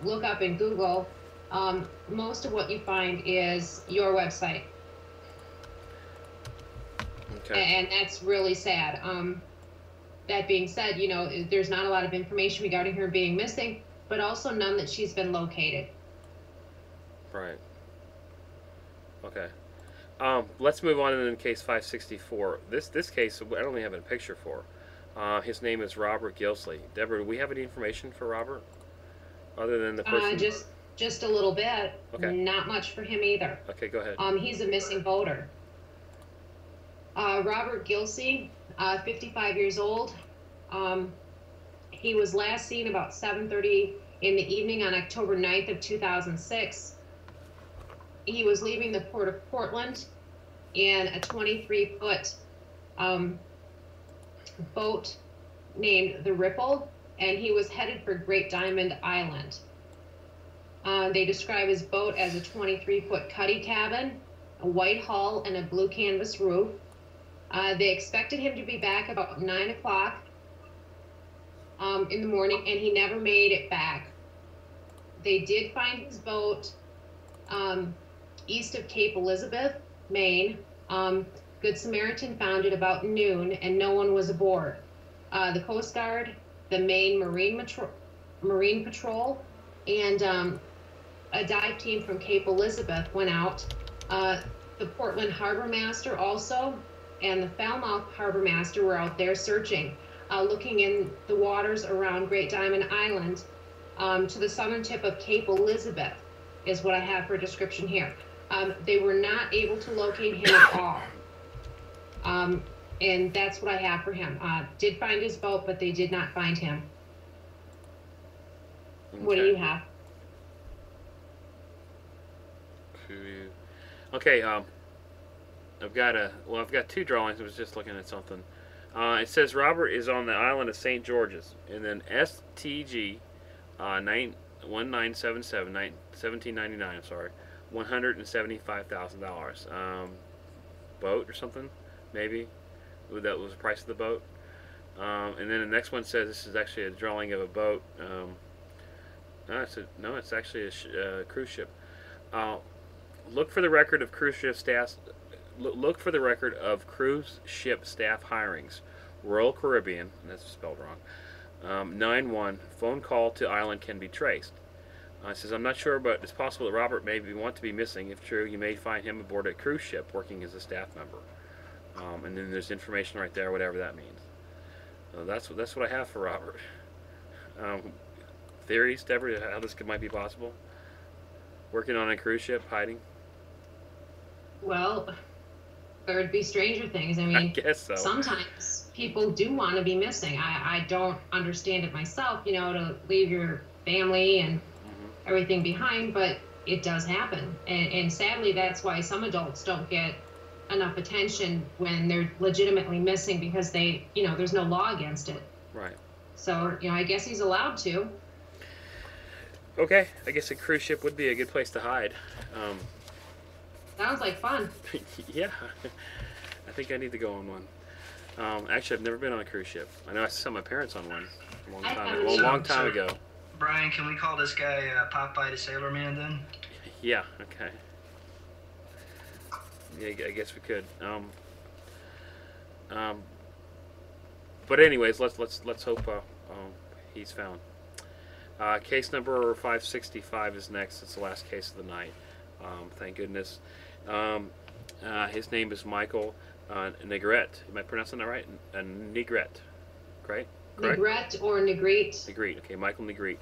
look up in Google, most of what you find is your website. Okay. And that's really sad. That being said, you know, there's not a lot of information regarding her being missing, but also none that she's been located. Right. Okay. Let's move on to the case 564. This case, I don't even have a picture for. His name is Robert Gilsley. Deborah, do we have any information for Robert? Other than the person? Just a little bit. Okay. Not much for him either. Okay, go ahead. He's a missing voter. Robert Gilsley, 55 years old. He was last seen about 7:30 in the evening on October 9th of 2006. He was leaving the port of Portland in a 23-foot boat named the Ripple, and he was headed for Great Diamond Island. They describe his boat as a 23-foot cuddy cabin, a white hull, and a blue canvas roof. They expected him to be back about 9 o'clock in the morning, and he never made it back. They did find his boat east of Cape Elizabeth, Maine. Good Samaritan found it about noon, and no one was aboard. The Coast Guard, the Maine Marine Patrol, and a dive team from Cape Elizabeth went out. The Portland Harbor Master also, and the Falmouth Harbor Master were out there searching, looking in the waters around Great Diamond Island to the southern tip of Cape Elizabeth, is what I have for a description here. They were not able to locate him at all. And that's what I have for him. Did find his boat, but they did not find him. Okay. What do you have? Okay, I've got two drawings. I was just looking at something. It says Robert is on the island of St. George's, and then STG 1977 1799. I'm sorry, $175,000. Boat or something, maybe. That was the price of the boat. And then the next one says this is actually a drawing of a boat. No, it's actually a cruise ship. Look for the record of cruise ship staff. Look for the record of cruise ship staff hirings. Royal Caribbean, and that's spelled wrong. 9-1 phone call to island can be traced. It says I'm not sure, but it's possible that Robert may want to be missing. If true, you may find him aboard a cruise ship working as a staff member. And then there's information right there, whatever that means. That's what I have for Robert. Theories, Deborah, how this might be possible? Working on a cruise ship, hiding? Well, there would be stranger things. I mean, I guess so. Sometimes people do want to be missing. I don't understand it myself, to leave your family and everything behind, but it does happen. And sadly, that's why some adults don't get enough attention when they're legitimately missing, because there's no law against it. Right. So, I guess he's allowed to. Okay, I guess a cruise ship would be a good place to hide. Sounds like fun. Yeah, I think I need to go on one. Actually, I've never been on a cruise ship. I know I saw my parents on one a long time ago. Brian, can we call this guy Popeye the Sailor Man then? Yeah. Okay. Yeah, I guess we could. But anyways, let's hope he's found. Case number 565 is next. It's the last case of the night. Thank goodness. His name is Michael Negrete. Am I pronouncing that right? Negrete, right? Correct? Negrete or Negrete. Negrete. Okay, Michael Negrete.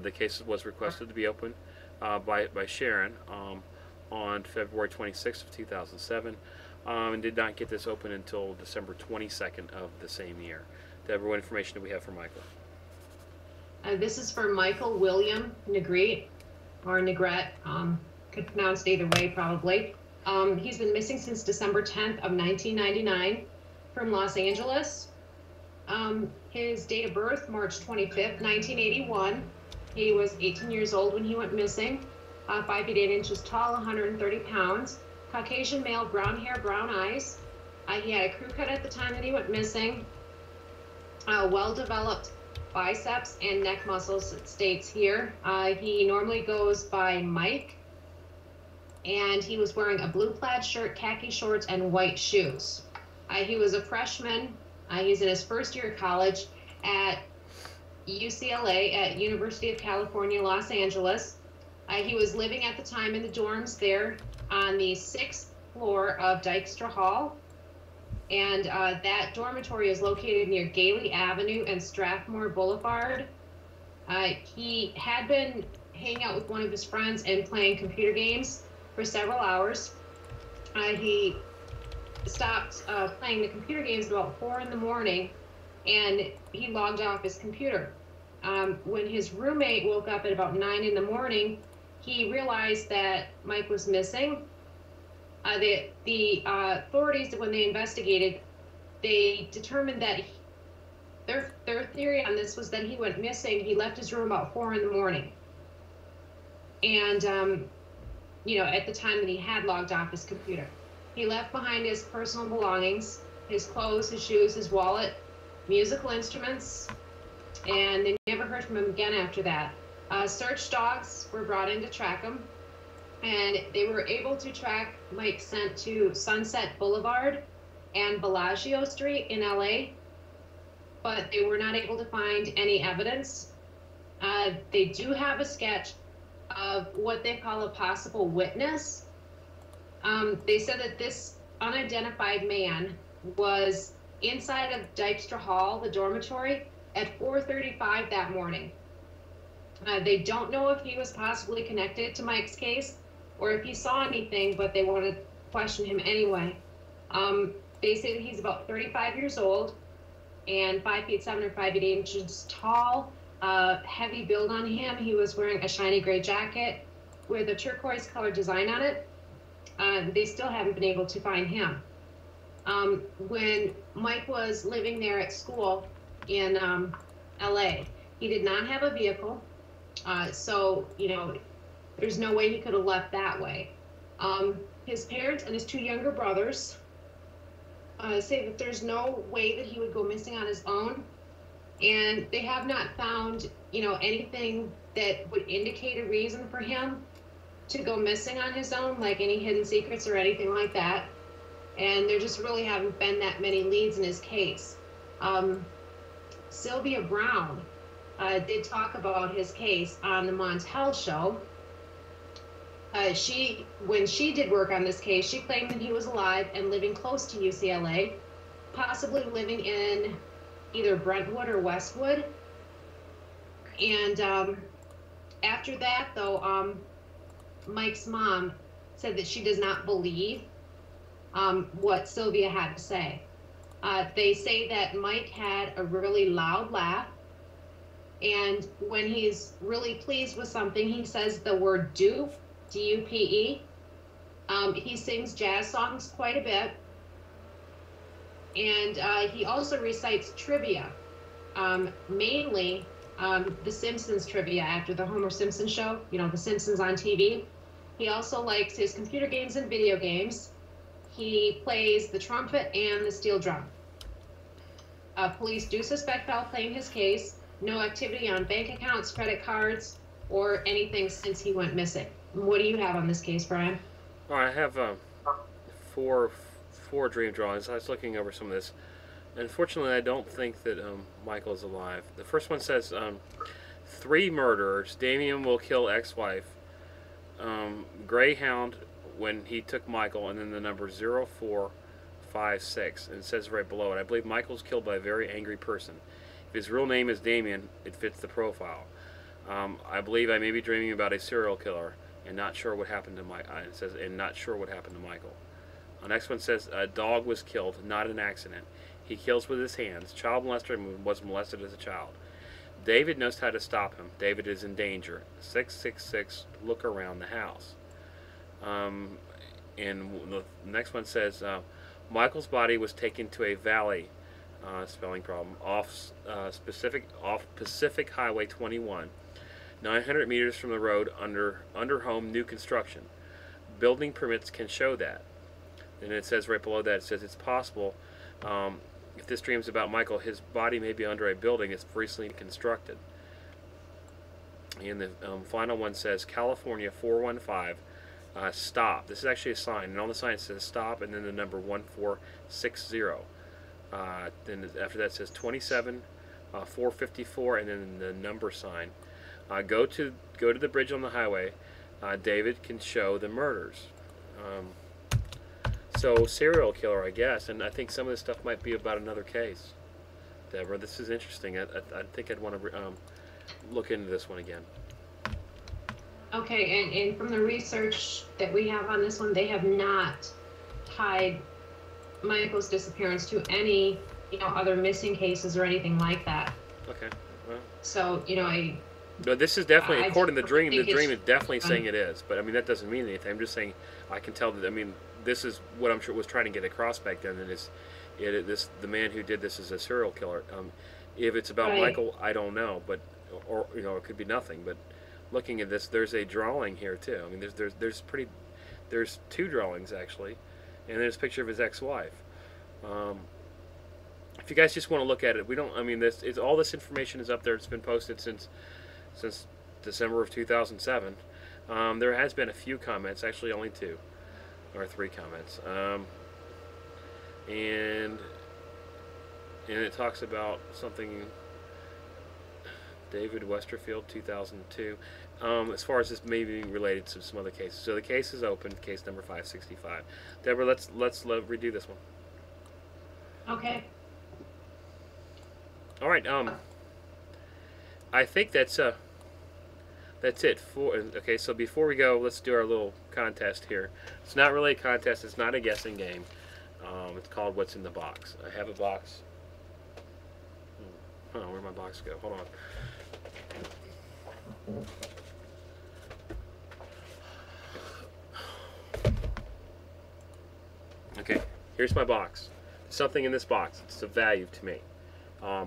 The case was requested to be opened by Sharon on February 26th of 2007, and did not get this open until December 22nd of the same year. Deborah, what information do we have for Michael? This is for Michael William Negrete, or Negrete. Could pronounce it either way, probably. He's been missing since December 10th of 1999 from Los Angeles. His date of birth, March 25th, 1981. He was 18 years old when he went missing. 5 feet 8 inches tall, 130 pounds. Caucasian male, brown hair, brown eyes. He had a crew cut at the time that he went missing. Well-developed biceps and neck muscles, it states here. He normally goes by Mike, and he was wearing a blue plaid shirt, khaki shorts, and white shoes. He was a freshman. He's in his first year of college at UCLA at University of California, Los Angeles. He was living at the time in the dorms there on the 6th floor of Dykstra Hall. And that dormitory is located near Gailey Avenue and Strathmore Boulevard. He had been hanging out with one of his friends and playing computer games for several hours. He stopped playing the computer games about 4 in the morning, and he logged off his computer. When his roommate woke up at about 9 in the morning, he realized that Mike was missing. The authorities, when they investigated, they determined that their theory on this was that he went missing. He left his room about 4 in the morning. And, at the time that he had logged off his computer. He left behind his personal belongings, his clothes, his shoes, his wallet, musical instruments, and they never heard from him again after that. Search dogs were brought in to track him, and they were able to track Mike's scent to Sunset Boulevard and Bellagio Street in LA, but they were not able to find any evidence. They do have a sketch of what they call a possible witness. They said that this unidentified man was inside of Dykstra Hall, the dormitory, at 4:35 that morning. They don't know if he was possibly connected to Mike's case or if he saw anything, but they want to question him anyway. They say that he's about 35 years old and 5'7" or 5'8" tall. Heavy build on him. He was wearing a shiny gray jacket with a turquoise colored design on it. They still haven't been able to find him. When Mike was living there at school in LA, he did not have a vehicle. So, there's no way he could have left that way. His parents and his two younger brothers say that there's no way that he would go missing on his own. And they have not found, anything that would indicate a reason for him to go missing on his own, like any hidden secrets or anything like that. And there just really haven't been that many leads in his case. Sylvia Brown did talk about his case on the Montel show. When she did work on this case, she claimed that he was alive and living close to UCLA, possibly living in either Brentwood or Westwood. And after that, though, Mike's mom said that she does not believe what Sylvia had to say. They say that Mike had a really loud laugh, and when he's really pleased with something, he says the word dupe, D-U-P-E. He sings jazz songs quite a bit. And he also recites trivia, mainly the Simpsons trivia after the Homer Simpson show, the Simpsons on TV. He also likes his computer games and video games. He plays the trumpet and the steel drum. Police do suspect foul play in his case. No activity on bank accounts, credit cards, or anything since he went missing. What do you have on this case, Brian? Well, I have four dream drawings. I was looking over some of this. Unfortunately, I don't think that Michael's alive. The first one says 3 murderers. Damien will kill ex-wife. Greyhound when he took Michael, and then the number 0456. And it says right below it, I believe Michael's killed by a very angry person. If his real name is Damien, it fits the profile. I believe I may be dreaming about a serial killer and not sure what happened to it says, and not sure what happened to Michael. The next one says a dog was killed, not an accident. He kills with his hands. Child molester was molested as a child. David knows how to stop him. David is in danger. 666, look around the house. And the next one says Michael's body was taken to a valley, spelling problem, off Pacific Highway 21, 900 meters from the road under home new construction. Building permits can show that. And it says right below that, it says it's possible, if this dream is about Michael, his body may be under a building that's recently constructed. And the final one says California 415, stop. This is actually a sign, and on the sign it says stop, and then the number 1460. Then after that it says 27, 454, and then the number sign. Go to the bridge on the highway. David can show the murders. So serial killer, I guess, and I think some of this stuff might be about another case. Deborah, this is interesting. I think I'd want to look into this one again. Okay, and from the research that we have on this one, they have not tied Michael's disappearance to any, other missing cases or anything like that. Okay, well. So, No, this is definitely, according to the dream is definitely saying it is. But, I mean, that doesn't mean anything. I'm just saying, I can tell that, I mean, this is what I'm sure was trying to get across back then, and the man who did this is a serial killer. If it's about Michael, I don't know, but, or it could be nothing, but looking at this, there's a drawing here too. I mean, there's two drawings actually, and there's a picture of his ex-wife. If you guys just want to look at it, we don't. I mean, all this information is up there. It's been posted since December of 2007. There has been a few comments, actually only 2 or 3 comments, and it talks about something. David Westerfield, 2002. As far as this may be related to some other cases, so the case is open, case number 565. Deborah, let's redo this one. Okay. All right. I think that's it. Okay, so before we go, let's do our little contest here. It's not really a contest. It's not a guessing game. It's called What's in the Box. I have a box. Oh, where'd my box go? Hold on. Okay, here's my box. Something in this box. It's of value to me.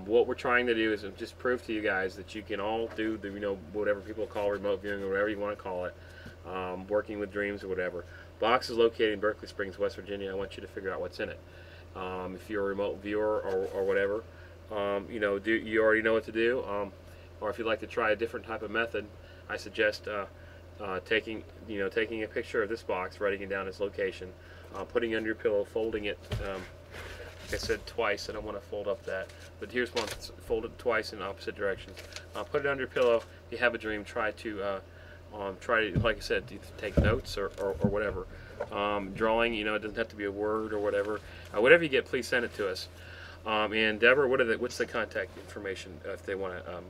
What we're trying to do is just prove to you guys that you can all do the, whatever people call remote viewing or whatever you want to call it, working with dreams or whatever. Box is located in Berkeley Springs, West Virginia. I want you to figure out what's in it. If you're a remote viewer or whatever, you already know what to do. Or if you'd like to try a different type of method, I suggest taking a picture of this box, writing it down its location, putting it under your pillow, folding it. Like I said twice, I don't want to fold up that, but here's one. Fold it twice in opposite directions. Put it under your pillow. If you have a dream, try to, like I said, take notes or whatever. Drawing, it doesn't have to be a word or whatever. Whatever you get, please send it to us. And Deborah, what's the contact information if they want to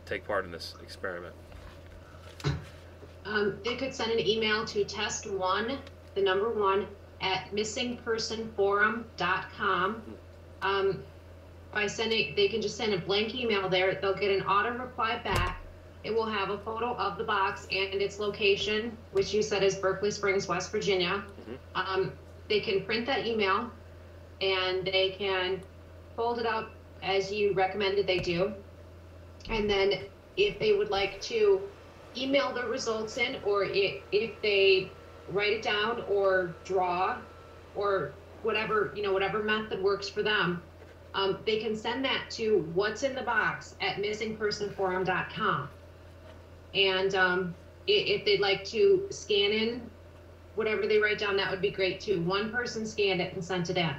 take part in this experiment? They could send an email to test1, the number 1, at missingpersonforum.com. They can just send a blank email there. They'll get an auto reply back. It will have a photo of the box and its location, which you said is Berkeley Springs, West Virginia. Mm-hmm. They can print that email and they can fold it up as you recommended they do. And then if they would like to email the results in, or if they write it down or draw or whatever, whatever method works for them, they can send that to what's in the box at missingpersonforum.com. And if they'd like to scan in whatever they write down, that would be great too. One person scanned it and sent it in.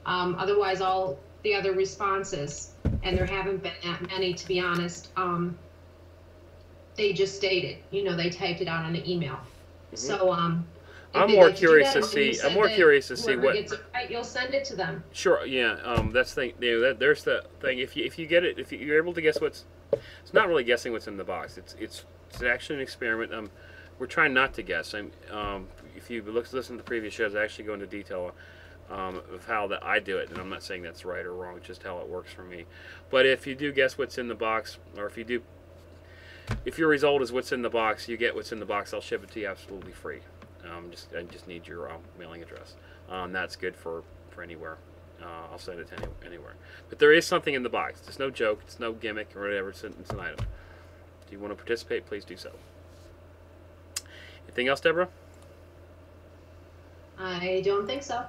Otherwise, all the other responses, and there haven't been that many, to be honest, they just stated, they typed it out on an email. Mm-hmm. So I'm more curious to see. I'm more curious to see what. Gets it right, you'll send it to them. Sure. Yeah. That's the thing. There's the thing. If you get it, if you're able to guess it's not really guessing what's in the box. It's actually an experiment. We're trying not to guess. If you listen to the previous shows, I actually go into detail of how I do it, and I'm not saying that's right or wrong. Just how it works for me. But if you do guess what's in the box, or if your result is what's in the box, you get what's in the box. I'll ship it to you absolutely free. I just need your mailing address. That's good for anywhere. I'll send it to anywhere. But there is something in the box. It's no joke. It's no gimmick or whatever. It's an item. If you want to participate, please do so. Anything else, Deborah? I don't think so.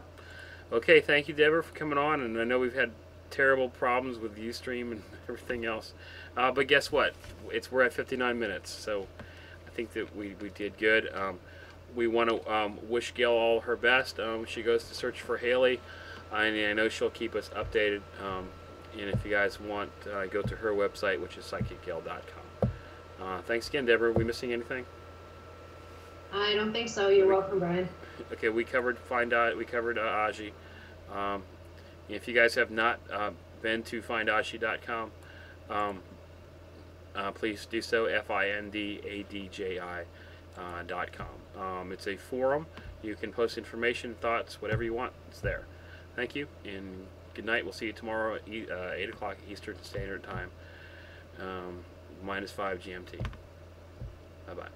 Okay, thank you, Deborah, for coming on. And I know we've had terrible problems with Ustream and everything else. But guess what? We're at 59 minutes, so I think that we did good. We want to wish Gail all her best. She goes to search for Haleigh, and I know she'll keep us updated. And if you guys want, go to her website, which is psychicgail.com. Thanks again, Deborah. Are we missing anything? I don't think so. You're welcome, Brian. Okay, we covered we covered Adji. If you guys have not been to findadji.com, please do so. findadji.com. It's a forum. You can post information, thoughts, whatever you want. It's there. Thank you, and good night. We'll see you tomorrow at 8 o'clock Eastern Standard Time, -5 GMT. Bye-bye.